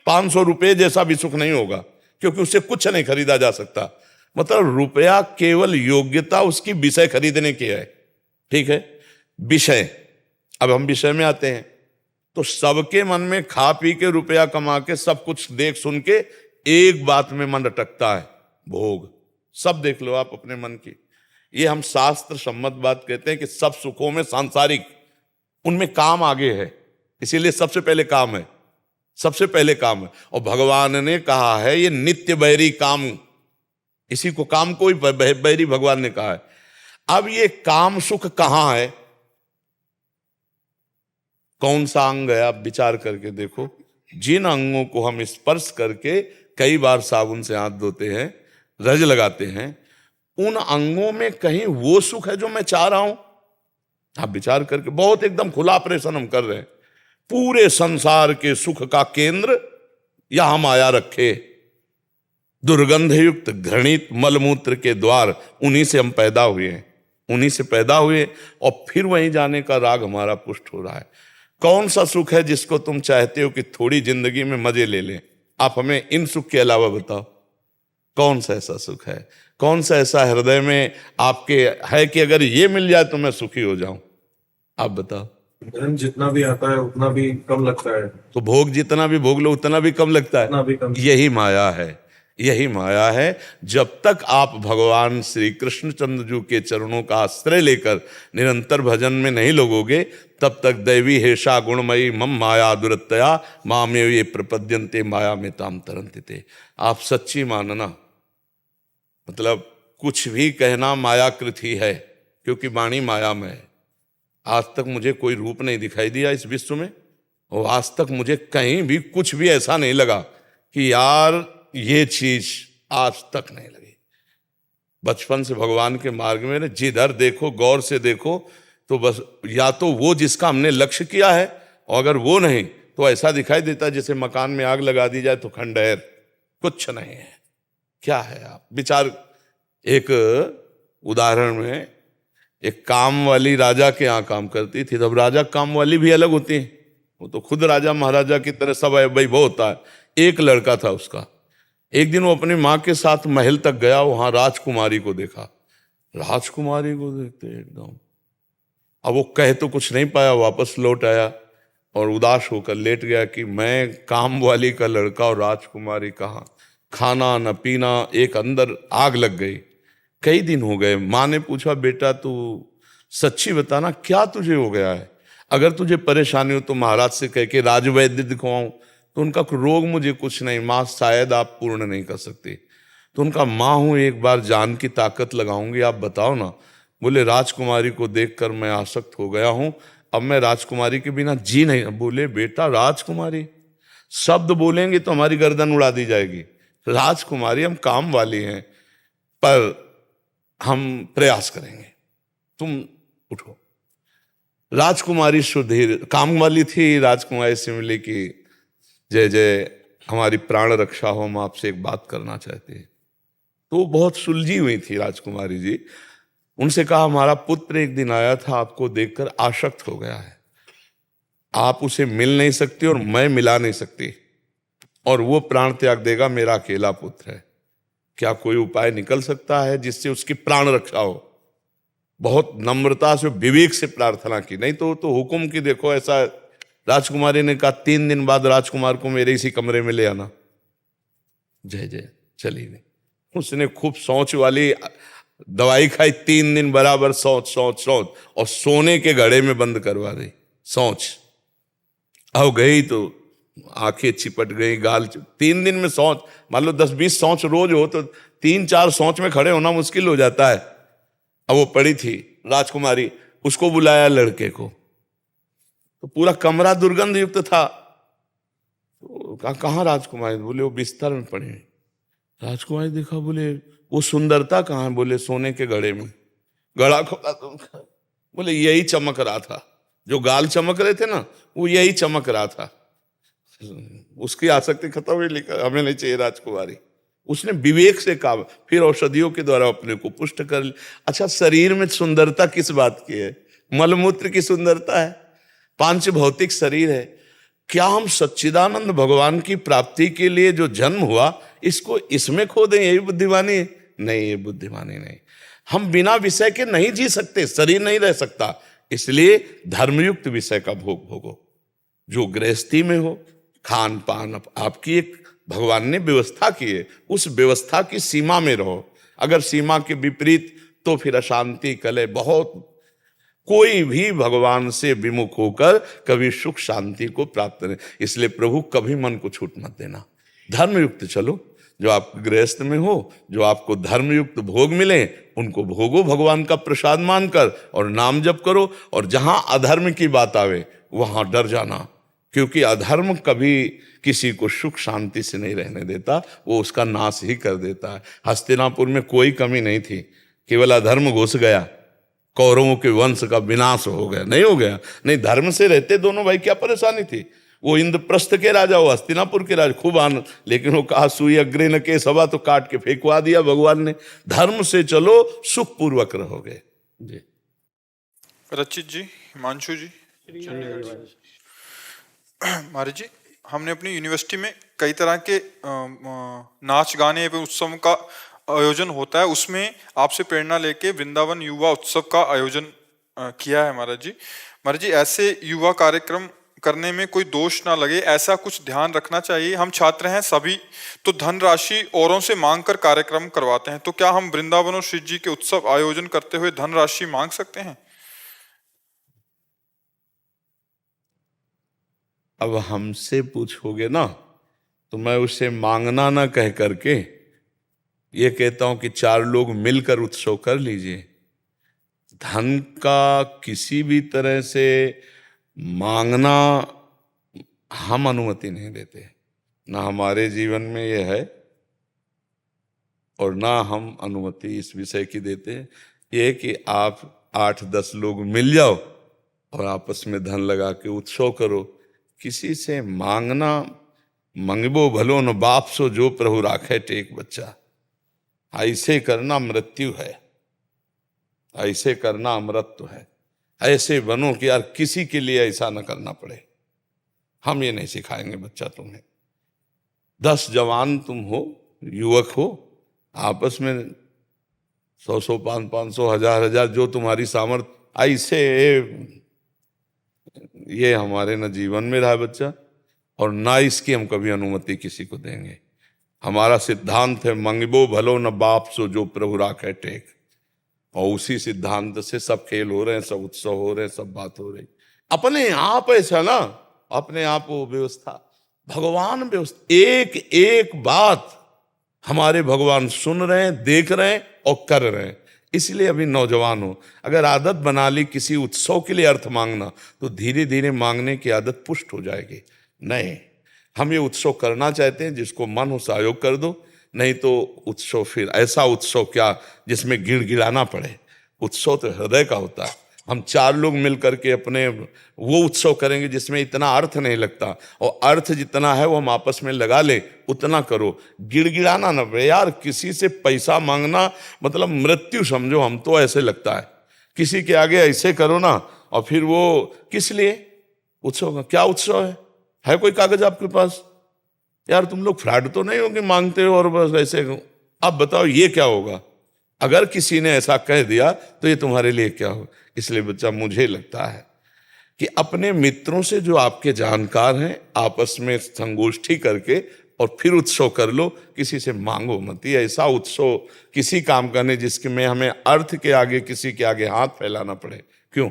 500 रुपए जैसा भी सुख नहीं होगा, क्योंकि उससे कुछ नहीं खरीदा जा सकता। मतलब रुपया केवल योग्यता उसकी विषय खरीदने की है, ठीक है? विषय, अब हम विषय में आते हैं तो सबके मन में खा पी के रुपया कमा के सब कुछ देख सुन के एक बात में मन अटकता है, भोग। सब देख लो आप अपने मन की। ये हम शास्त्र सम्मत बात कहते हैं कि सब सुखों में सांसारिक, उनमें काम आगे है, इसीलिए सबसे पहले काम है, सबसे पहले काम है। और भगवान ने कहा है ये नित्य बैरी काम, इसी को काम को ही बैरी भगवान ने कहा है। अब ये काम सुख कहां है? कौन सा अंग है? आप विचार करके देखो। जिन अंगों को हम स्पर्श करके कई बार साबुन से हाथ धोते हैं, रज लगाते हैं, उन अंगों में कहीं वो सुख है जो मैं चाह रहा हूं? आप विचार करके, बहुत एकदम खुला ऑपरेशन हम कर रहे हैं। पूरे संसार के सुख का केंद्र यहां माया रखे। दुर्गंध युक्त घृणित मलमूत्र के द्वार, उन्हीं से हम पैदा हुए हैं, उन्हीं से पैदा हुए और फिर वहीं जाने का राग हमारा पुष्ट हो रहा है। कौन सा सुख है जिसको तुम चाहते हो कि थोड़ी जिंदगी में मजे ले लें? आप हमें इन सुख के अलावा बताओ, कौन सा ऐसा सुख है? कौन सा ऐसा हृदय में आपके है कि अगर ये मिल जाए तो मैं सुखी हो जाऊं? आप बताओ। धन जितना भी आता है उतना भी कम लगता है, तो भोग जितना भी भोग लो उतना भी कम लगता उतना है। भी कम। यही माया है, यही माया है। जब तक आप भगवान श्री कृष्णचंद्र जी के चरणों का आश्रय लेकर निरंतर भजन में नहीं लगोगे, तब तक दैवी हेषा गुणमयी मम माया दुरत्तया मामे ये प्रपद्यन्ते माया में ताम तरन्ति ते। आप सच्ची मानना, मतलब कुछ भी कहना मायाकृत ही है, क्योंकि वाणी माया में है। आज तक मुझे कोई रूप नहीं दिखाई दिया इस विश्व में, और आज तक मुझे कहीं भी कुछ भी ऐसा नहीं लगा कि यार ये चीज, आज तक नहीं लगी। बचपन से भगवान के मार्ग में जिधर देखो गौर से देखो तो बस या तो वो जिसका हमने लक्ष्य किया है, और अगर वो नहीं तो ऐसा दिखाई देता है जैसे मकान में आग लगा दी जाए तो खंडहर, कुछ नहीं है। क्या है? आप विचार, एक उदाहरण में एक काम वाली राजा के यहाँ काम करती थी, तब राजा काम वाली भी अलग होती है, वो तो खुद राजा महाराजा की तरह सब वैभव होता है। एक लड़का था उसका, एक दिन वो अपनी माँ के साथ महल तक गया, वहां राजकुमारी को देखा। राजकुमारी को देखते एकदम, अब वो कह तो कुछ नहीं पाया, वापस लौट आया और उदास होकर लेट गया कि मैं काम वाली का लड़का और राजकुमारी कहाँ, खाना न पीना, एक अंदर आग लग गई। कई दिन हो गए। माँ ने पूछा, बेटा तू सच्ची बताना क्या तुझे हो गया है, अगर तुझे परेशानी हो तो महाराज से कह के राजवैद्य दिखवाऊं। तो उनका रोग मुझे कुछ नहीं माँ, शायद आप पूर्ण नहीं कर सकते। तो उनका माँ हूं, एक बार जान की ताकत लगाऊंगी, आप बताओ ना। बोले राजकुमारी को देखकर मैं आसक्त हो गया हूं, अब मैं राजकुमारी के बिना जी नहीं। बोले बेटा राजकुमारी, शब्द बोलेंगे तो हमारी गर्दन उड़ा दी जाएगी। राजकुमारी हम काम वाली हैं, पर हम प्रयास करेंगे, तुम उठो। राजकुमारी सुधीर काम वाली थी, राजकुमारी से मिली कि जय जय हमारी प्राण रक्षा हो, हम आपसे एक बात करना चाहते हैं। तो बहुत सुलझी हुई थी राजकुमारी जी। उनसे कहा, हमारा पुत्र एक दिन आया था, आपको देखकर आसक्त हो गया है, आप उसे मिल नहीं सकते और मैं मिला नहीं सकती, और वो प्राण त्याग देगा, मेरा अकेला पुत्र है। क्या कोई उपाय निकल सकता है जिससे उसकी प्राण रक्षा हो? बहुत नम्रता से विवेक से प्रार्थना की, नहीं तो हुक्म की देखो ऐसा। राजकुमारी ने कहा 3 दिन बाद राजकुमार को मेरे इसी कमरे में ले आना। जय जय चली गई। उसने खूब सोच वाली दवाई खाई, 3 दिन बराबर सोच और सोने के घड़े में बंद करवा दी सोच। अब गई तो आंखें चिपट गई, गाल 3 दिन में सोच, मान लो 10-20 सोच रोज हो तो 3-4 सोच में खड़े होना मुश्किल हो जाता है। अब वो पड़ी थी राजकुमारी, उसको बुलाया लड़के को, तो पूरा कमरा दुर्गंध युक्त था। तो कहाँ राजकुमारी? बोले वो बिस्तर में पड़ी। राजकुमारी देखा, बोले वो सुंदरता कहाँ है? बोले सोने के घड़े में। घड़ा खोला तो बोले यही चमक रहा था, जो गाल चमक रहे थे ना, वो यही चमक रहा था। उसकी आसक्ति खत्म हुई, लेकर हमें नहीं चाहिए राजकुमारी। उसने विवेक से कहा, फिर औषधियों के द्वारा अपने को पुष्ट कर लिया। अच्छा, शरीर में सुंदरता किस बात की है? मलमूत्र की सुंदरता है, पांच भौतिक शरीर है। क्या हम सच्चिदानंद भगवान की प्राप्ति के लिए जो जन्म हुआ, इसको इसमें खो दें? यही बुद्धिमानी है? नहीं, ये बुद्धिमानी नहीं। हम बिना विषय के नहीं जी सकते, शरीर नहीं रह सकता, इसलिए धर्मयुक्त विषय का भोग भोगो। जो गृहस्थी में हो, खान पान आपकी एक भगवान ने व्यवस्था की है, उस व्यवस्था की सीमा में रहो। अगर सीमा के विपरीत तो फिर अशांति, कलह बहुत। कोई भी भगवान से विमुख होकर कभी सुख शांति को प्राप्त नहीं। इसलिए प्रभु कभी मन को छूट मत देना, धर्मयुक्त चलो। जो आप गृहस्थ में हो, जो आपको धर्मयुक्त भोग मिले, उनको भोगो भगवान का प्रसाद मानकर, और नाम जप करो। और जहां अधर्म की बात आवे वहां डर जाना, क्योंकि अधर्म कभी किसी को सुख शांति से नहीं रहने देता, वो उसका नाश ही कर देता है। हस्तिनापुर में कोई कमी नहीं थी, केवल अधर्म घुस गया, कौरवों के वंश का विनाश हो गया। नहीं हो गया, नहीं धर्म से रहते दोनों भाई, क्या परेशानी थी? वो इंद्रप्रस्थ के राजा, वो हस्तिनापुर के राजा, खूब आनंद। लेकिन वो कहा सुई अग्रे न के सभा, तो काट के फेंकवा दिया भगवान ने। धर्म से चलो, सुख पूर्वक रहोगे जी। रचित जी, हिमांशु जी, महाराज जी, हमने अपनी यूनिवर्सिटी में कई तरह के नाच गाने एवं उत्सव का आयोजन होता है, उसमें आपसे प्रेरणा लेके वृंदावन युवा उत्सव का आयोजन किया है महाराज जी। महाराज जी, ऐसे युवा कार्यक्रम करने में कोई दोष ना लगे, ऐसा कुछ ध्यान रखना चाहिए। हम छात्र हैं सभी, तो धनराशि औरों से मांग कर कार्यक्रम करवाते हैं, तो क्या हम वृंदावन और श्री जी के उत्सव आयोजन करते हुए धनराशि मांग सकते हैं? अब हमसे पूछोगे ना, तो मैं उसे मांगना ना कह करके ये कहता हूं कि 4 लोग मिलकर उत्सव कर लीजिए। धन का किसी भी तरह से मांगना हम अनुमति नहीं देते, ना हमारे जीवन में ये है और ना हम अनुमति इस विषय की देते हैं। ये कि आप 8-10 लोग मिल जाओ और आपस में धन लगा के उत्सव करो। किसी से मांगना, मंगबो भलो न बाप सो, जो प्रभु राखे टेक बच्चा, ऐसे करना मृत्यु है। ऐसे करना अमृत है। ऐसे बनो कि यार किसी के लिए ऐसा न करना पड़े। हम ये नहीं सिखाएंगे बच्चा तुम्हें। 10 जवान तुम हो, युवक हो, आपस में 100 500 1000 जो तुम्हारी सामर्थ्य, ऐसे ये हमारे न जीवन में रहा बच्चा, और ना इसकी हम कभी अनुमति किसी को देंगे। हमारा सिद्धांत है मंगबो भलो न बाप सो जो प्रभु राखे टेक, और उसी सिद्धांत से सब खेल हो रहे हैं, सब उत्सव हो रहे हैं, सब बात हो रही। अपने आप ऐसा ना, अपने आप वो व्यवस्था, भगवान व्यवस्था, एक एक बात हमारे भगवान सुन रहे हैं, देख रहे हैं और कर रहे हैं। इसलिए अभी नौजवान हो, अगर आदत बना ली किसी उत्सव के लिए अर्थ मांगना, तो धीरे धीरे मांगने की आदत पुष्ट हो जाएगी। नहीं, हम ये उत्सव करना चाहते हैं, जिसको मन हो सहयोग कर दो, नहीं तो उत्सव फिर ऐसा उत्सव क्या जिसमें गिड़गिड़ाना पड़े। उत्सव तो हृदय का होता है। हम 4 लोग मिल करके अपने वो उत्सव करेंगे जिसमें इतना अर्थ नहीं लगता, और अर्थ जितना है वो हम आपस में लगा ले, उतना करो। गिड़गिड़ाना ना पड़े यार। किसी से पैसा मांगना मतलब मृत्यु समझो, हम तो ऐसे लगता है। किसी के आगे ऐसे करो ना, और फिर वो किस लिए उत्सव का क्या उत्सव है कोई कागज आपके पास? यार तुम लोग फ्रॉड तो नहीं हो कि मांगते हो और बस ऐसे। अब बताओ ये क्या होगा? अगर किसी ने ऐसा कह दिया तो ये तुम्हारे लिए क्या हो? इसलिए बच्चा, मुझे लगता है कि अपने मित्रों से जो आपके जानकार हैं, आपस में संगोष्ठी करके और फिर उत्सव कर लो। किसी से मांगो मत। ये ऐसा उत्सव किसी काम करने जिसके में हमें अर्थ के आगे किसी के आगे हाथ फैलाना पड़े, क्यों?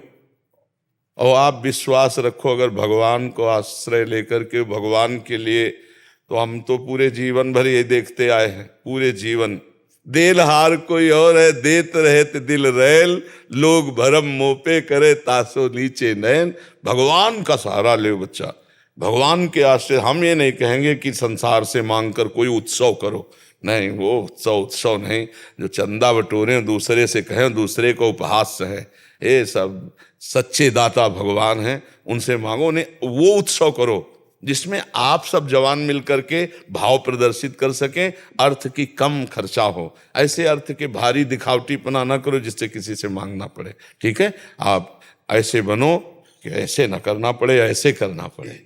और आप विश्वास रखो, अगर भगवान को आश्रय लेकर के भगवान के लिए, तो हम तो पूरे जीवन भर ये देखते आए हैं। पूरे जीवन देल हार कोई और है, देत रहत दिल रैल, लोग भरम मोपे करे तासो नीचे नैन। भगवान का सहारा ले बच्चा, भगवान के आश्रय। हम ये नहीं कहेंगे कि संसार से मांग कर कोई उत्सव करो, नहीं, वो उत्सव नहीं। जो चंदा बटोरे दूसरे से कहें, दूसरे को उपहास है, ये सब सच्चे दाता भगवान हैं, उनसे मांगो। ने वो उत्सव करो जिसमें आप सब जवान मिलकर के भाव प्रदर्शित कर सकें, अर्थ की कम खर्चा हो। ऐसे अर्थ के भारी दिखावटीपना ना करो जिससे किसी से मांगना पड़े। ठीक है, आप ऐसे बनो कि ऐसे ना करना पड़े, ऐसे करना पड़े।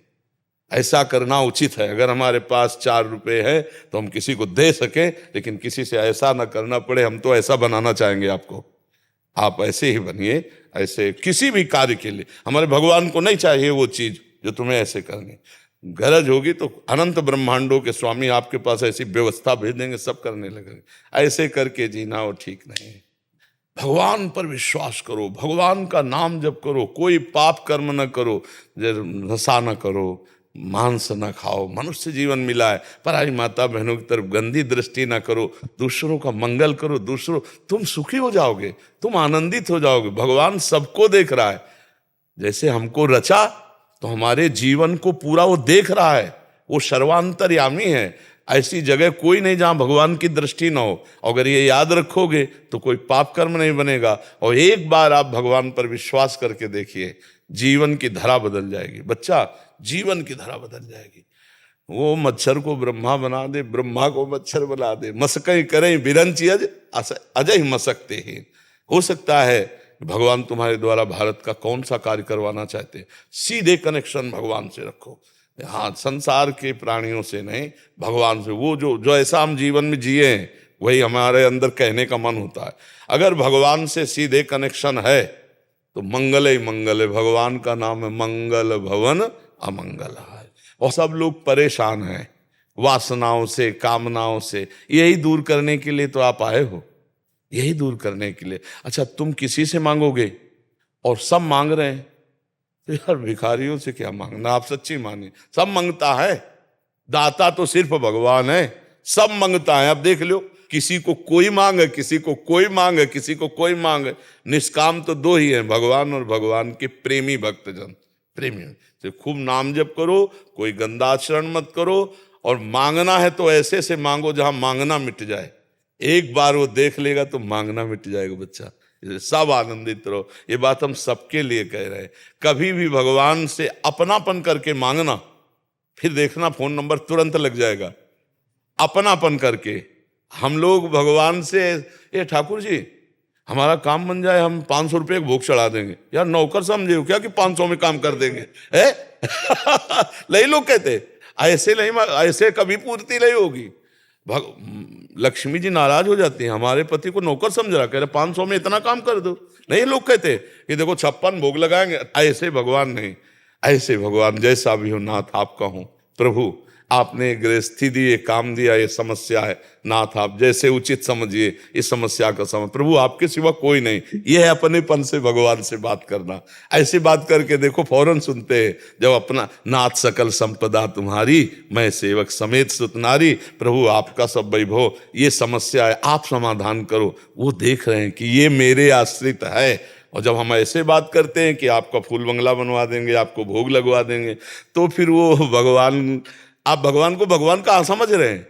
ऐसा करना उचित है। अगर हमारे पास 4 रुपए है तो हम किसी को दे सकें, लेकिन किसी से ऐसा ना करना पड़े। हम तो ऐसा बनाना चाहेंगे आपको, आप ऐसे ही बनिए। ऐसे किसी भी कार्य के लिए हमारे भगवान को नहीं चाहिए वो चीज जो तुम्हें ऐसे करनी। गरज होगी तो अनंत ब्रह्मांडों के स्वामी आपके पास ऐसी व्यवस्था भेज देंगे, सब करने लगेंगे। ऐसे करके जीना वो ठीक नहीं है। भगवान पर विश्वास करो, भगवान का नाम जप करो, कोई पाप कर्म न करो, नशा न करो, मांस न खाओ। मनुष्य जीवन मिला है, पराई माता बहनों की तरफ गंदी दृष्टि न करो, दूसरों का मंगल करो। दूसरों, तुम सुखी हो जाओगे, तुम आनंदित हो जाओगे। भगवान सबको देख रहा है। जैसे हमको रचा तो हमारे जीवन को पूरा वो देख रहा है। वो सर्वांतर्यामी है। ऐसी जगह कोई नहीं जहां भगवान की दृष्टि ना हो। अगर ये याद रखोगे तो कोई पाप कर्म नहीं बनेगा। और एक बार आप भगवान पर विश्वास करके देखिए, जीवन की धारा बदल जाएगी बच्चा, जीवन की धारा बदल जाएगी। वो मच्छर को ब्रह्मा बना दे, ब्रह्मा को मच्छर बना दे, मसकई करें बिरंची अजय मसकते हैं। हो सकता है भगवान तुम्हारे द्वारा भारत का कौन सा कार्य करवाना चाहते हैं। सीधे कनेक्शन भगवान से रखो। हाँ, संसार के प्राणियों से नहीं, भगवान से। वो जो ऐसा हम जीवन में जिए हैं वही हमारे अंदर कहने का मन होता है। अगर भगवान से सीधे कनेक्शन है तो मंगल ही मंगल है। भगवान का नाम है मंगल भवन अमंगल है। और सब लोग परेशान हैं वासनाओं से, कामनाओं से। यही दूर करने के लिए तो आप आए हो, यही दूर करने के लिए। अच्छा, तुम किसी से मांगोगे और सब मांग रहे हैं तो यार भिखारियों से क्या मांगना। आप सच्ची मानिए, सब मांगता है, दाता तो सिर्फ भगवान है। सब मांगता है। अब देख लो, किसी को कोई मांग है, किसी को कोई मांग है, किसी को कोई मांग है। निष्काम तो 2 ही हैं, भगवान और भगवान के प्रेमी भक्तजन। प्रेमी तो खूब नाम जप करो, कोई गंदा आचरण मत करो। और मांगना है तो ऐसे से मांगो जहां मांगना मिट जाए। एक बार वो देख लेगा तो मांगना मिट जाएगा बच्चा। सब आनंदित रहो। ये बात हम सबके लिए कह रहे हैं। कभी भी भगवान से अपनापन करके मांगना, फिर देखना फोन नंबर तुरंत लग जाएगा। अपनापन करके हम लोग भगवान से, ये ठाकुर जी हमारा काम बन जाए, हम 500 रुपये एक भोग चढ़ा देंगे। यार नौकर समझे हो क्या कि 500 में काम कर देंगे, है? नहीं, लोग कहते ऐसे नहीं, ऐसे कभी पूर्ति नहीं होगी। लक्ष्मी जी नाराज हो जाती हैं, हमारे पति को नौकर समझ रहा, कह रहे 500 में इतना काम कर दो। नहीं, लोग कहते कि देखो 56 भोग लगाएंगे। ऐसे भगवान नहीं, ऐसे भगवान जैसा भी हो नाथ आपका हूं। प्रभु आपने गृहस्थी दी, ये काम दिया, ये समस्या है, नाथ आप जैसे उचित समझिए इस समस्या का समझ। प्रभु आपके सिवा कोई नहीं। ये है अपनेपन से भगवान से बात करना। ऐसी बात करके देखो फौरन सुनते हैं। जब अपना नाथ सकल संपदा तुम्हारी, मैं सेवक समेत सुतनारी, प्रभु आपका सब वैभव, ये समस्या है, आप समाधान करो। वो देख रहे हैं कि ये मेरे आश्रित है। और जब हम ऐसे बात करते हैं कि आपका फूल बंगला बनवा देंगे, आपको भोग लगवा देंगे, तो फिर वो भगवान, आप भगवान को भगवान का समझ रहे हैं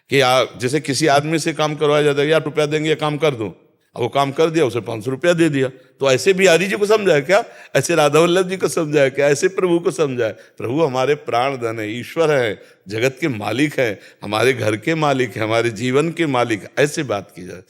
कि जैसे किसी आदमी से काम करवाया जाता है, यार रुपया देंगे ये काम कर दो, अब वो काम कर दिया, उसे 500 रुपया दे दिया। तो ऐसे बिहारी जी को समझाए क्या? ऐसे राधा वल्लभ जी को समझाए क्या? ऐसे प्रभु को समझाए? प्रभु हमारे प्राण धन है, ईश्वर है, जगत के मालिक है, हमारे घर के मालिक है, हमारे जीवन के मालिक है। ऐसे बात की जाए।